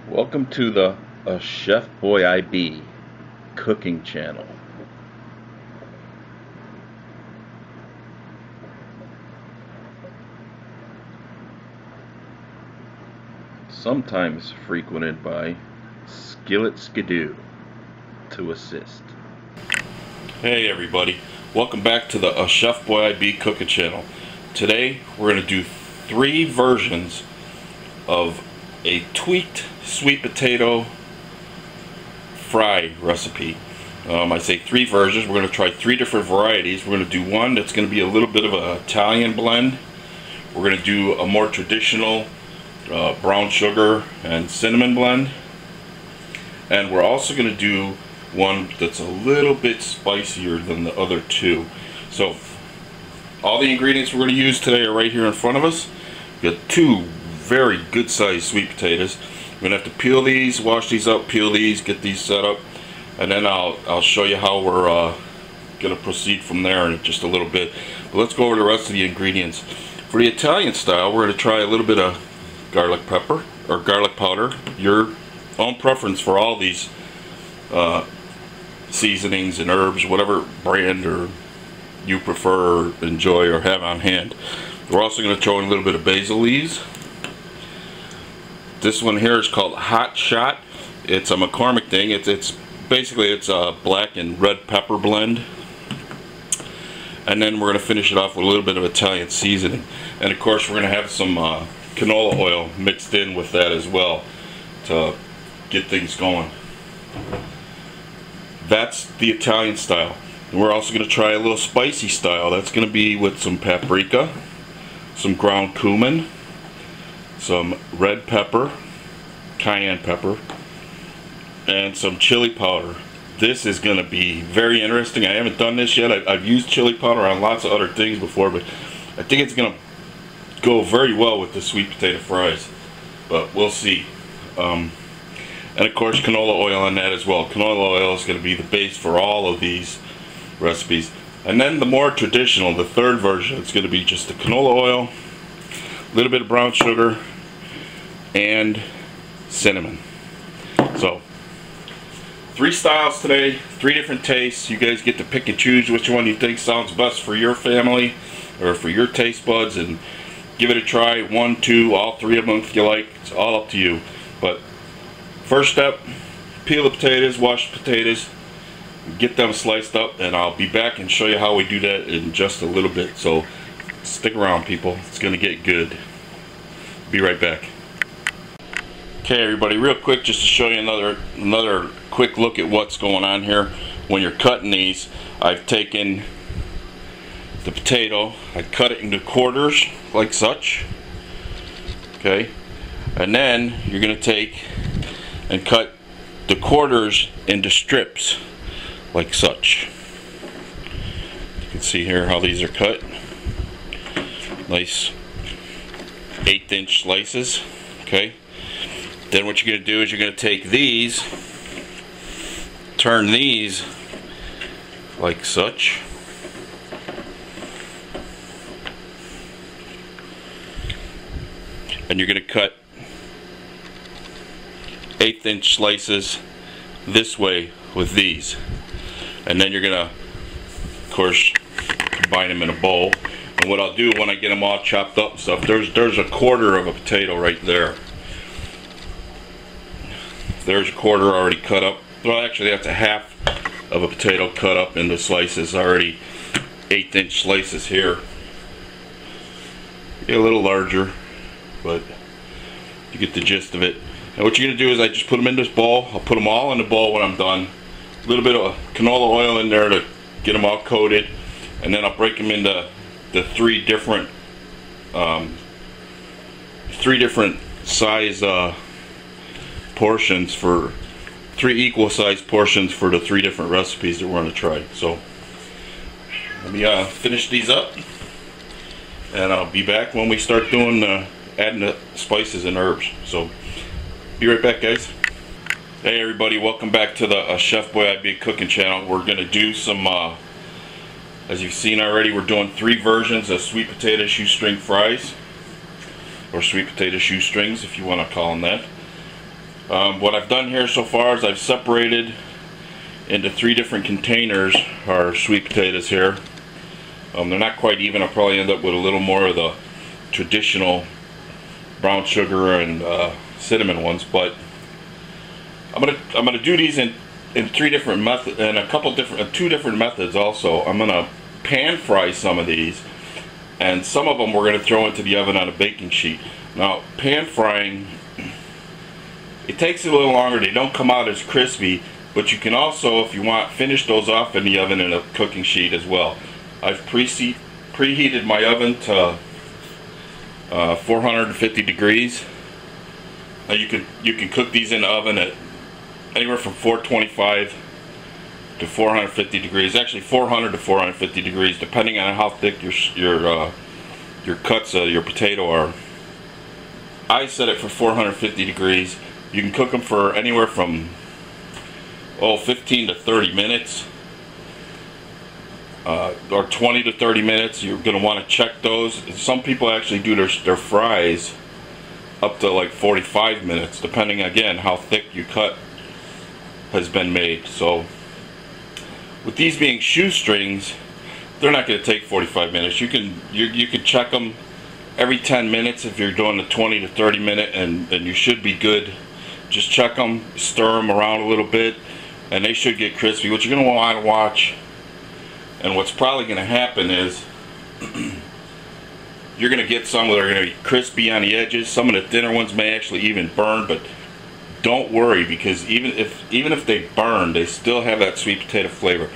Welcome to the ACHEFBOYIBE cooking channel. Sometimes frequented by Skillet Skidoo to assist. Hey everybody, welcome back to the ACHEFBOYIBE cooking channel. Today we're going to do 3 versions of a tweaked sweet potato fry recipe. I say 3 versions. We're going to try 3 different varieties. We're going to do one that's going to be a little bit of an Italian blend. We're going to do a more traditional brown sugar and cinnamon blend. And we're also going to do one that's a little bit spicier than the other 2. So all the ingredients we're going to use today are right here in front of us. We got 2 very good sized sweet potatoes. We're gonna have to peel these, wash these up, peel these, get these set up, and then I'll show you how we're gonna proceed from there in just a little bit. But let's go over the rest of the ingredients. For the Italian style, we're gonna try a little bit of garlic pepper or garlic powder. Your own preference for all these seasonings and herbs, whatever brand or you prefer, or enjoy, or have on hand. We're also gonna throw in a little bit of basil leaves. This one here is called Hot Shot. It's a McCormick thing. It's basically a black and red pepper blend. And then we're going to finish it off with a little bit of Italian seasoning. And of course we're going to have some canola oil mixed in with that as well to get things going. That's the Italian style. And we're also going to try a little spicy style. That's going to be with some paprika, some ground cumin, some red pepper, cayenne pepper, and some chili powder. This is going to be very interesting. I haven't done this yet. I've used chili powder on lots of other things before, but I think it's going to go very well with the sweet potato fries. But we'll see. And of course canola oil on that as well. Canola oil is going to be the base for all of these recipes. And then the more traditional, the 3rd version, it's going to be just the canola oil, a little bit of brown sugar, and cinnamon. So 3 styles today, 3 different tastes. You guys get to pick and choose which one you think sounds best for your family or for your taste buds, and give it a try. 1, 2, all 3 of them if you like. It's all up to you. But first step, peel the potatoes, wash the potatoes, get them sliced up, and I'll be back and show you how we do that in just a little bit. So stick around, people. It's gonna get good. Be right back. Okay everybody, real quick, just to show you another quick look at what's going on here. When you're cutting these, I've taken the potato, I cut it into quarters like such. Okay, and then you're going to take and cut the quarters into strips like such. You can see here how these are cut. Nice 1/8-inch slices. Okay. Then what you're going to do is you're going to take these, turn these like such, and you're going to cut 1/8-inch slices this way with these, and then you're going to, of course, combine them in a bowl. And what I'll do when I get them all chopped up and stuff, there's a quarter of a potato right there. There's a quarter already cut up. Well, actually that's a half of a potato cut up into slices already. 1/8-inch slices here. Get a little larger, but you get the gist of it. And what you're going to do is I just put them in this bowl. I'll put them all in the bowl when I'm done. A little bit of canola oil in there to get them all coated. And then I'll break them into the 3 different size portions, for 3 equal sized portions for the 3 different recipes that we're going to try. So let me finish these up, and I'll be back when we start doing adding the spices and herbs. So be right back, guys. Hey everybody, welcome back to the ACHEFBOYIBE cooking channel. We're going to do some as you've seen already, we're doing 3 versions of sweet potato shoestring fries, or sweet potato shoestrings if you want to call them that. What I've done here so far is I've separated into 3 different containers our sweet potatoes here. They're not quite even. I'll probably end up with a little more of the traditional brown sugar and cinnamon ones, but I'm gonna do these in 3 different methods, and a couple different 2 different methods also. I'm gonna pan fry some of these, and some of them we're gonna throw into the oven on a baking sheet. Now, pan frying, it takes a little longer. They don't come out as crispy, but you can also, if you want, finish those off in the oven in a cooking sheet as well. I've preheated my oven to 450 degrees. Now you can cook these in the oven at anywhere from 425 to 450 degrees. Actually, 400 to 450 degrees, depending on how thick your cuts of your potato are. I set it for 450 degrees. You can cook them for anywhere from 15 to 30 minutes, or 20 to 30 minutes. You're going to want to check those. Some people actually do their fries up to like 45 minutes, depending again how thick your cut has been made. So with these being shoestrings, they're not going to take 45 minutes. You can check them every 10 minutes if you're doing the 20 to 30 minute, and you should be good. Just check them, stir them around a little bit, and they should get crispy. What you're going to want to watch, and what's probably going to happen is you're going to get some that are going to be crispy on the edges. Some of the thinner ones may actually even burn, but don't worry, because even if they burn, they still have that sweet potato flavor.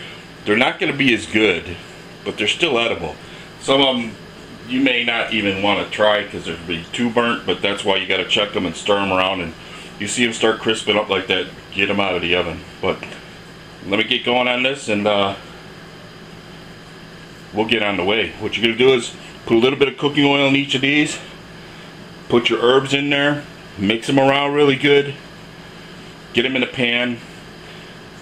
They're not going to be as good, but they're still edible. Some of them you may not even want to try because they're be too burnt, but that's why you got to check them and stir them around, and you see them start crisping up like that, get them out of the oven. But let me get going on this, and we'll get on the way. What you're going to do is put a little bit of cooking oil in each of these, put your herbs in there, mix them around really good, get them in a pan,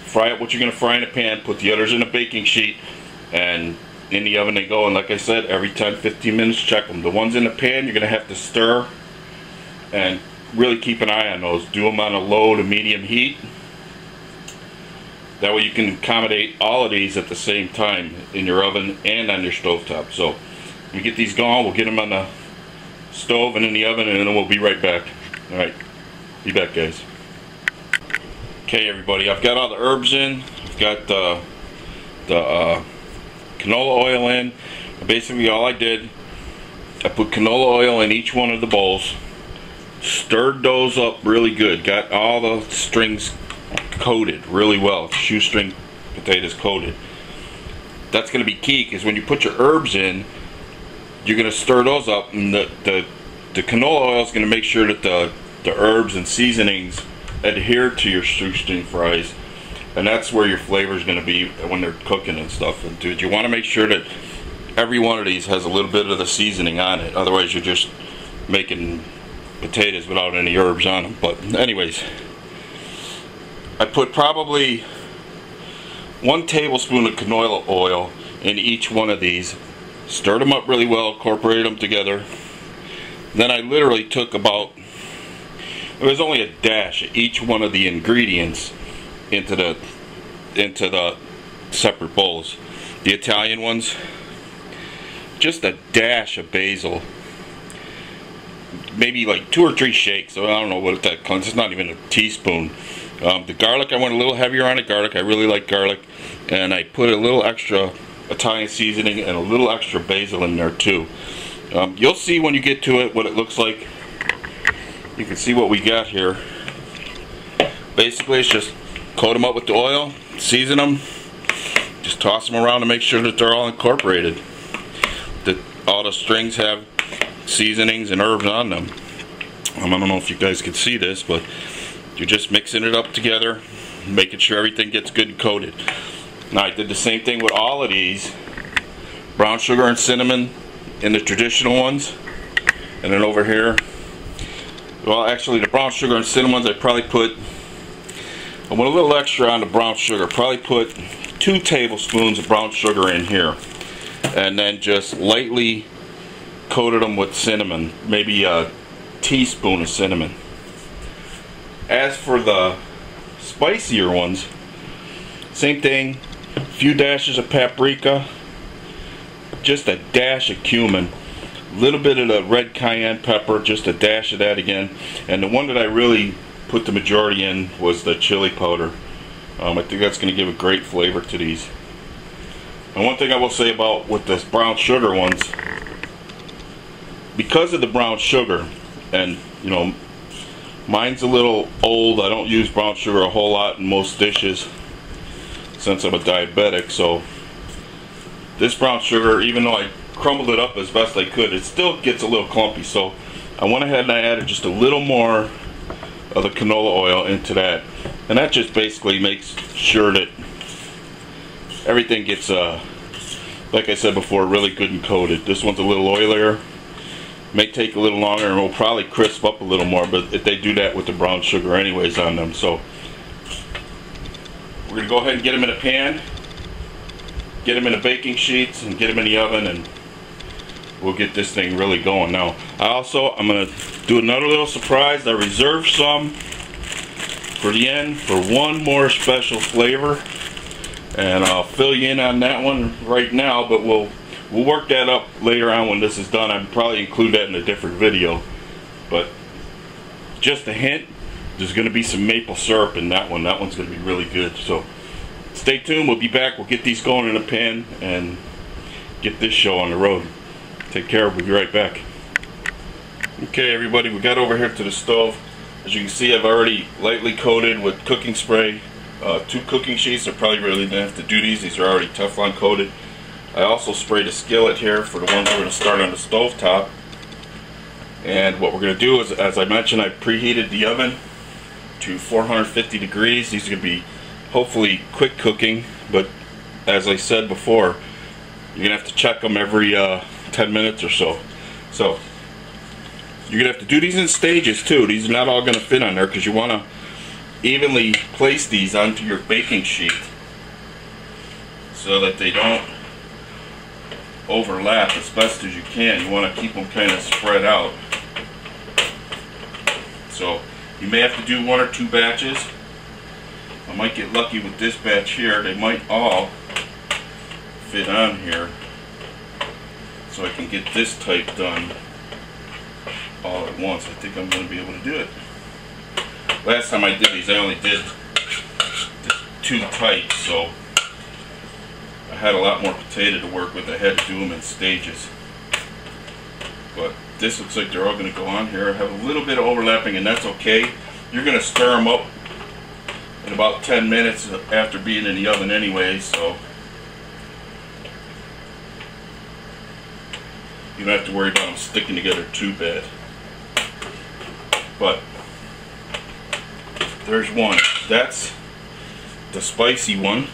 fry up what you're going to fry in a pan, put the others in a baking sheet, and in the oven they go. And like I said, every 10-15 minutes check them. The ones in the pan you're going to have to stir and really keep an eye on those. Do them on a low to medium heat. That way you can accommodate all of these at the same time in your oven and on your stovetop. So we get these going, we'll get them on the stove and in the oven, and then we'll be right back. Alright, be back, guys. Okay, everybody, I've got all the herbs in. I've got the canola oil in. Basically all I did, I put canola oil in each one of the bowls, stirred those up really good, got all the strings coated really well, shoestring potatoes coated. That's going to be key, because when you put your herbs in, you're going to stir those up, and the canola oil is going to make sure that the herbs and seasonings adhere to your shoestring fries, and that's where your flavor is going to be when they're cooking and stuff. And dude, you want to make sure that every one of these has a little bit of the seasoning on it, otherwise you're just making potatoes without any herbs on them. But anyways, I put probably 1 tablespoon of canola oil in each one of these, stirred them up really well, incorporated them together. Then I literally took about, it was only a dash of each one of the ingredients into the separate bowls. The Italian ones, just a dash of basil, maybe like 2 or 3 shakes. So I don't know what that comes. It's not even a teaspoon. The garlic, I went a little heavier on the garlic. I really like garlic, and I put a little extra Italian seasoning and a little extra basil in there too. You'll see when you get to it what it looks like. You can see what we got here. Basically, it's just coat them up with the oil, season them, just toss them around to make sure that they're all incorporated, that all the strings have seasonings and herbs on them. I don't know if you guys can see this, but you're just mixing it up together, making sure everything gets good and coated. Now I did the same thing with all of these. Brown sugar and cinnamon in the traditional ones, and then over here, well, actually the brown sugar and cinnamon ones, I went a little extra on the brown sugar. Probably put 2 tablespoons of brown sugar in here, and then just lightly coated them with cinnamon, maybe a teaspoon of cinnamon. As for the spicier ones, same thing, a few dashes of paprika, just a dash of cumin, a little bit of the red cayenne pepper, just a dash of that again, and the one that I really put the majority in was the chili powder. I think that's going to give a great flavor to these. And one thing I will say about with the brown sugar ones, because of the brown sugar, and you know, mine's a little old, I don't use brown sugar a whole lot in most dishes since I'm a diabetic, so this brown sugar, even though I crumbled it up as best I could, it still gets a little clumpy, so I went ahead and I added just a little more of the canola oil into that, and that just basically makes sure that everything gets, like I said before, really good and coated. This one's a little oilier, may take a little longer, and will probably crisp up a little more, but if they do that with the brown sugar anyways on them. So we're going to go ahead and get them in a pan, get them in the baking sheets, and get them in the oven, and we'll get this thing really going. Now I'm going to do another little surprise. I reserved some for the end for one more special flavor, and I'll fill you in on that one right now, but we'll work that up later on when this is done. I'll probably include that in a different video, but just a hint, there's going to be some maple syrup in that one. That one's going to be really good, so stay tuned. We'll be back. We'll get these going in a pan and get this show on the road. Take care. We'll be right back. Okay, everybody, we got over here to the stove. As you can see, I've already lightly coated with cooking spray 2 cooking sheets. I probably really didn't have to do these. These are already Teflon coated. I also sprayed a skillet here for the ones we're going to start on the stove top. And what we're going to do is, as I mentioned, I preheated the oven to 450 degrees. These are going to be hopefully quick cooking, but as I said before, you're going to have to check them every 10 minutes or so. So you're going to have to do these in stages too. These are not all going to fit on there because you want to evenly place these onto your baking sheet so that they don't overlap as best as you can. You want to keep them kind of spread out. So you may have to do 1 or 2 batches. I might get lucky with this batch here. They might all fit on here, so I can get this type done all at once. I think I'm going to be able to do it. Last time I did these, I only did 2 types, so I had a lot more potato to work with. I had to do them in stages. But this looks like they're all going to go on here. I have a little bit of overlapping, and that's okay. You're going to stir them up in about 10 minutes after being in the oven anyway, so you don't have to worry about them sticking together too bad. But there's one. That's the spicy one.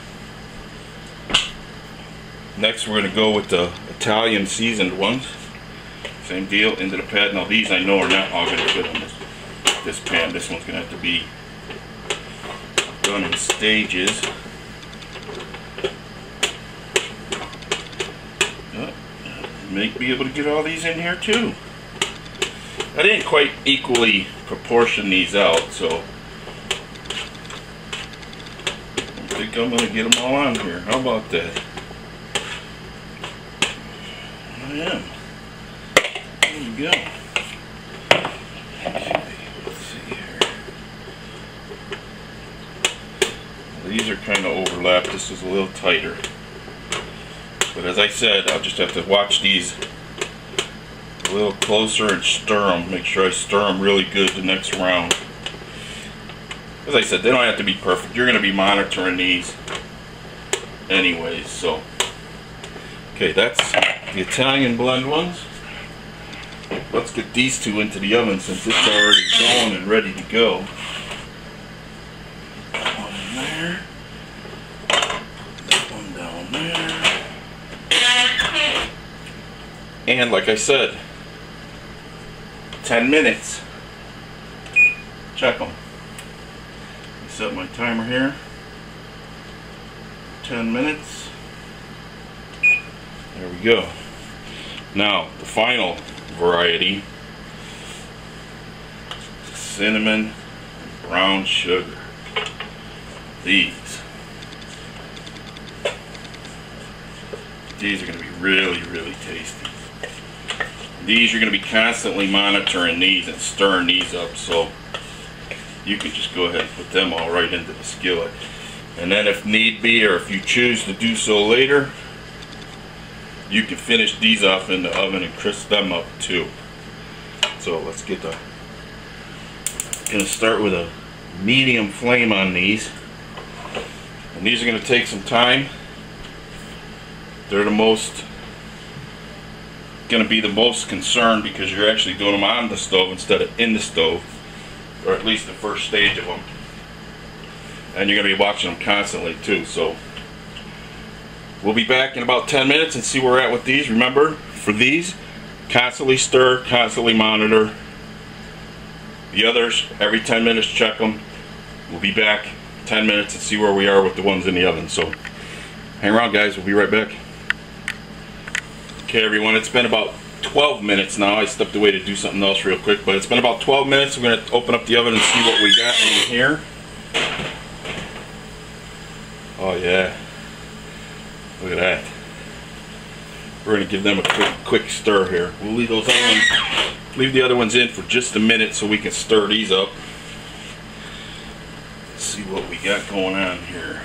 Next we're going to go with the Italian seasoned ones. Same deal, into the pan. Now these I know are not all going to fit on this pan. This one's going to have to be done in stages. May be able to get all these in here too. I didn't quite equally proportion these out, so I think I'm going to get them all on here. How about that? I am. There you go. Okay, let's see here. These are kind of overlapped. This is a little tighter. But as I said, I'll just have to watch these a little closer and stir them. Make sure I stir them really good the next round. As I said, they don't have to be perfect. You're going to be monitoring these anyways. So, okay, that's the Italian blend ones. Let's get these 2 into the oven since it's already going and ready to go. That one in there. That one down there. And like I said, 10 minutes. Check them. Set my timer here. 10 minutes. There we go. Now, the final variety, cinnamon brown sugar. These are going to be really, really tasty. These, you're going to be constantly monitoring these and stirring these up, so you can just go ahead and put them all right into the skillet. And then if need be, or if you choose to do so later, you can finish these off in the oven and crisp them up too. So let's get the, gonna start with a medium flame on these. And these are gonna take some time. They're gonna be the most concerned because you're actually doing them on the stove instead of in the stove, or at least the first stage of them. And you're gonna be watching them constantly too. So we'll be back in about 10 minutes and see where we're at with these. Remember, for these, constantly stir, constantly monitor. The others, every 10 minutes check them. We'll be back 10 minutes and see where we are with the ones in the oven. So hang around, guys, we'll be right back. Okay everyone, it's been about 12 minutes now. I stepped away to do something else real quick, but it's been about 12 minutes. We're going to open up the oven and see what we got in here. Oh yeah, look at that. We're going to give them a quick stir here. We'll leave those other ones, leave the other ones in for just a minute so we can stir these up. Let's see what we got going on here.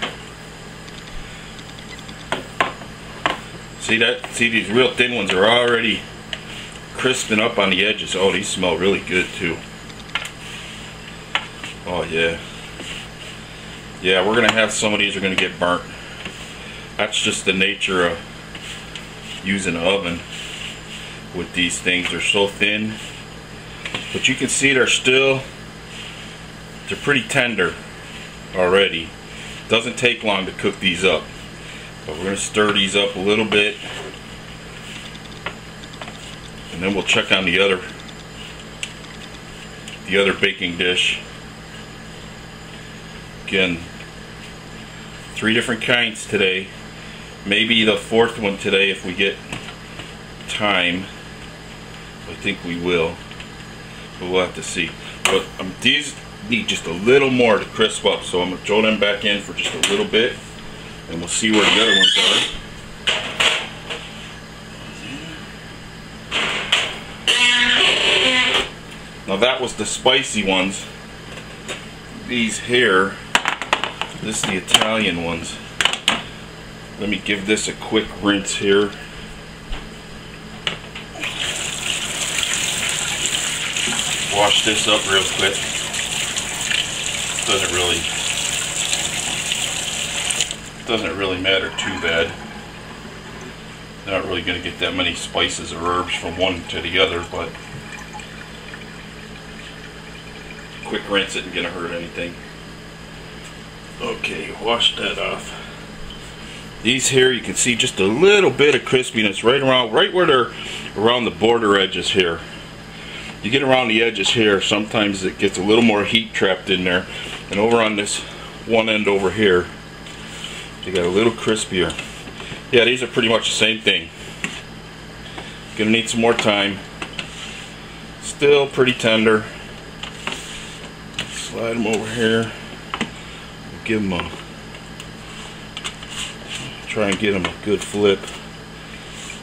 See that? See, these real thin ones are already crisping up on the edges. Oh, these smell really good too. Oh yeah. Yeah, we're gonna have some of these are gonna get burnt. That's just the nature of using an oven with these things. They're so thin, but you can see they're pretty tender already. Doesn't take long to cook these up, but we're gonna stir these up a little bit, and then we'll check on the other baking dish. Again, 3 different kinds today. Maybe the 4th one today if we get time. I think we will. But we'll have to see. But these need just a little more to crisp up, so I'm going to throw them back in for just a little bit, and we'll see where the other ones are. Now that was the spicy ones. These here, this is the Italian ones. Let me give this a quick rinse here. Wash this up real quick. Doesn't really matter too bad. Not really going to get that many spices or herbs from one to the other, but quick rinse isn't going to hurt anything. Okay, wash that off. These here, you can see just a little bit of crispiness right where they're around the border edges here. You get around the edges here, sometimes it gets a little more heat trapped in there, and over on this one end over here, you got a little crispier. Yeah, these are pretty much the same thing. Gonna need some more time. Still pretty tender. Slide them over here. Give them a, try and get them a good flip,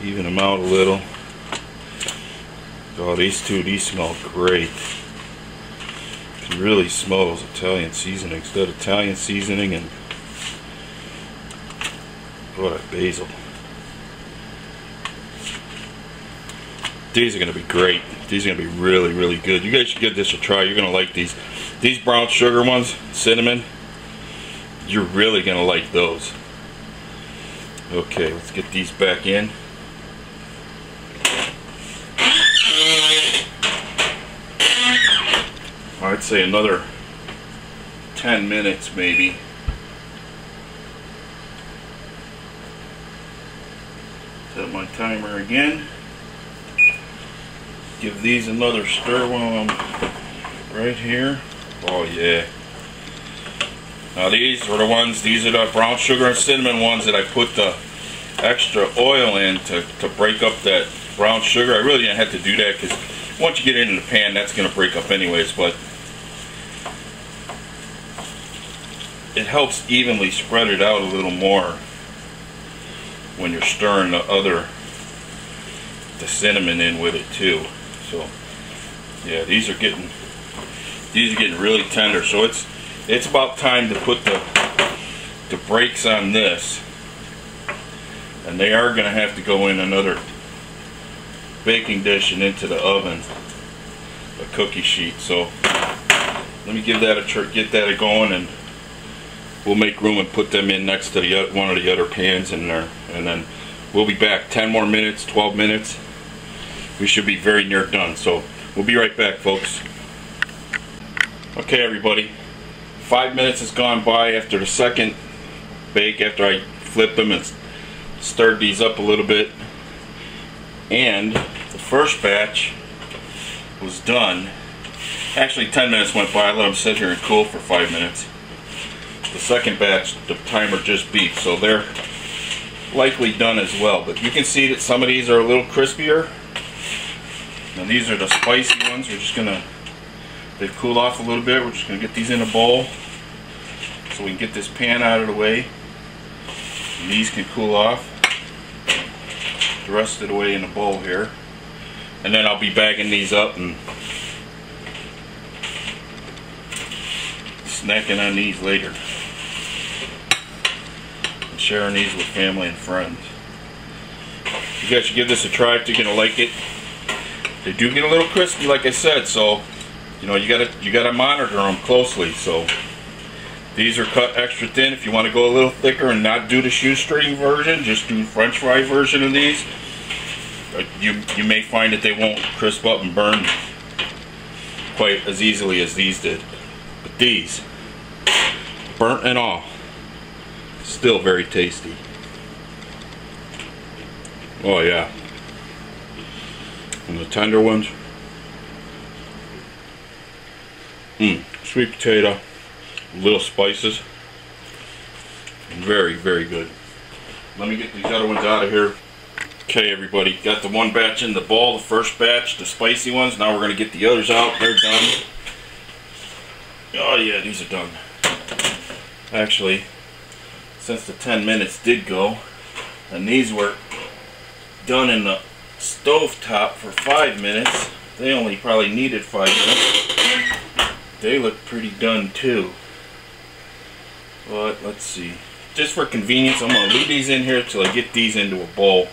even them out a little. Oh, these smell great. You can really smell those Italian seasonings. That Italian seasoning and that basil. These are going to be great. These are going to be really, really good. You guys should give this a try. You're going to like these. These brown sugar ones, cinnamon, you're really going to like those. Okay, let's get these back in. I'd say another 10 minutes maybe. Set my timer again. Give these another stir while I'm right here. Oh yeah. Now these are the ones, these are the brown sugar and cinnamon ones that I put the extra oil in to break up that brown sugar. I really didn't have to do that because once you get it in the pan, that's going to break up anyways, but it helps evenly spread it out a little more when you're stirring the cinnamon in with it too. So yeah, these are getting really tender. So it's about time to put the brakes on this, and they are going to have to go in another baking dish and into the oven, a cookie sheet. So let me give that get that going, and we'll make room and put them in next to one of the other pans in there, and then we'll be back. 10 more minutes, 12 minutes. We should be very near done. So we'll be right back, folks. Okay, everybody. 5 minutes has gone by after the second bake, after I flipped them and stirred these up a little bit. And the first batch was done. Actually, 10 minutes went by. I let them sit here and cool for 5 minutes. The second batch, the timer just beeped, so they're likely done as well. But you can see that some of these are a little crispier. Now these are the spicy ones. We're just gonna, they've cooled off a little bit. We're just gonna get these in a bowl so we can get this pan out of the way. And these can cool off the rest of the way in the bowl here. And then I'll be bagging these up and snacking on these later. And sharing these with family and friends. You guys should give this a try if you're gonna like it. They do get a little crispy, like I said, so you know you gotta monitor them closely. So these are cut extra thin. If you want to go a little thicker and not do the shoestring version, just do French fry version of these. You may find that they won't crisp up and burn quite as easily as these did. But these, burnt and all, still very tasty. Oh yeah. And the tender ones, sweet potato, little spices, very, very good. Let me get these other ones out of here. Okay, everybody, got the one batch in the bowl, the first batch, the spicy ones. Now we're going to get the others out. They're done. Oh yeah, these are done. Actually, since the 10 minutes did go, and these were done in the stove top for 5 minutes, they only probably needed 5 minutes. They look pretty done too. But let's see. Just for convenience, I'm going to leave these in here till I get these into a bowl.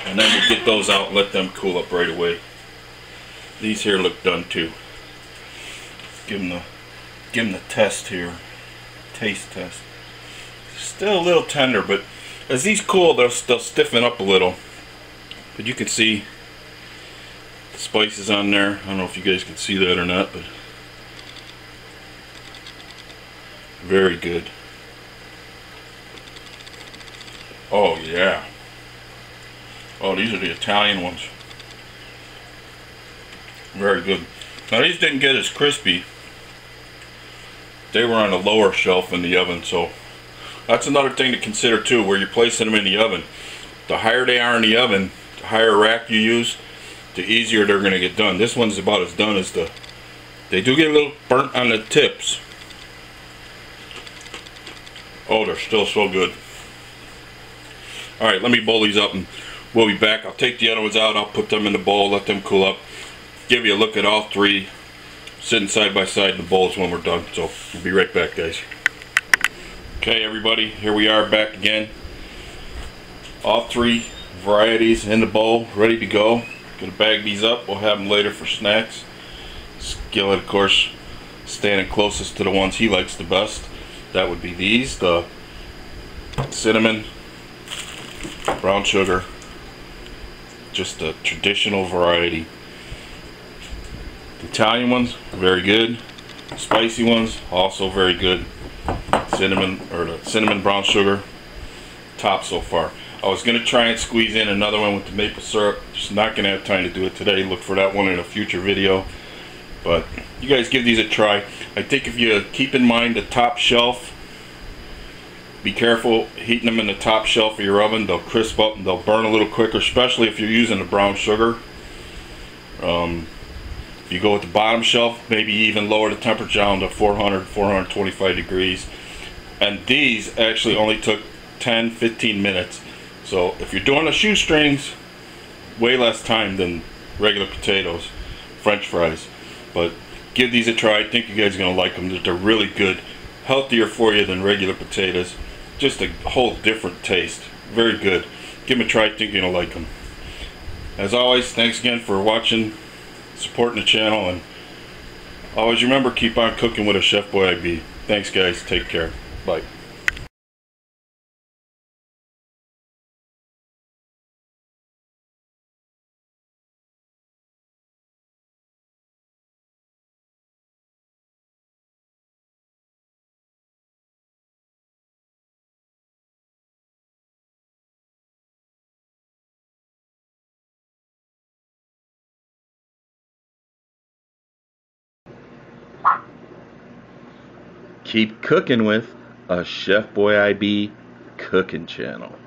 And then we'll get those out and let them cool up right away. These here look done too. Give them the test here. Taste test. Still a little tender, but as these cool, they'll stiffen up a little. But you can see the spices on there. I don't know if you guys can see that or not, but very good. Oh yeah. Oh, these are the Italian ones. Very good. Now these didn't get as crispy. They were on the lower shelf in the oven, so that's another thing to consider too, where you're placing them in the oven. The higher they are in the oven, the higher rack you use, the easier they're going to get done. This one's about as done as they do get a little burnt on the tips. Oh, they're still so good. Alright, let me bowl these up and we'll be back. I'll take the other ones out, I'll put them in the bowl, let them cool up, give you a look at all three sitting side by side in the bowls when we're done. So we'll be right back, guys. Okay, everybody, here we are back again. All three varieties in the bowl, ready to go. Gonna bag these up, we'll have them later for snacks. Skillet, of course, standing closest to the ones he likes the best. That would be these, the cinnamon, brown sugar, just a traditional variety. The Italian ones, very good. Spicy ones, also very good. Cinnamon, or the cinnamon brown sugar, top so far. I was going to try and squeeze in another one with the maple syrup. Just not going to have time to do it today. Look for that one in a future video. But you guys give these a try. I think if you keep in mind the top shelf, be careful heating them in the top shelf of your oven. They'll crisp up and they'll burn a little quicker, especially if you're using the brown sugar. If you go with the bottom shelf, maybe even lower the temperature down to 400, 425 degrees. And these actually only took 10-15 minutes. So if you're doing the shoestrings, way less time than regular potatoes, French fries. But give these a try. I think you guys are going to like them. They're really good. Healthier for you than regular potatoes. Just a whole different taste. Very good. Give them a try. I think you're going to like them. As always, thanks again for watching, supporting the channel, and always remember, keep on cooking with a Chef Boy IB. Thanks guys. Take care. Bye. Keep cooking with a Chef Boy IB cooking channel.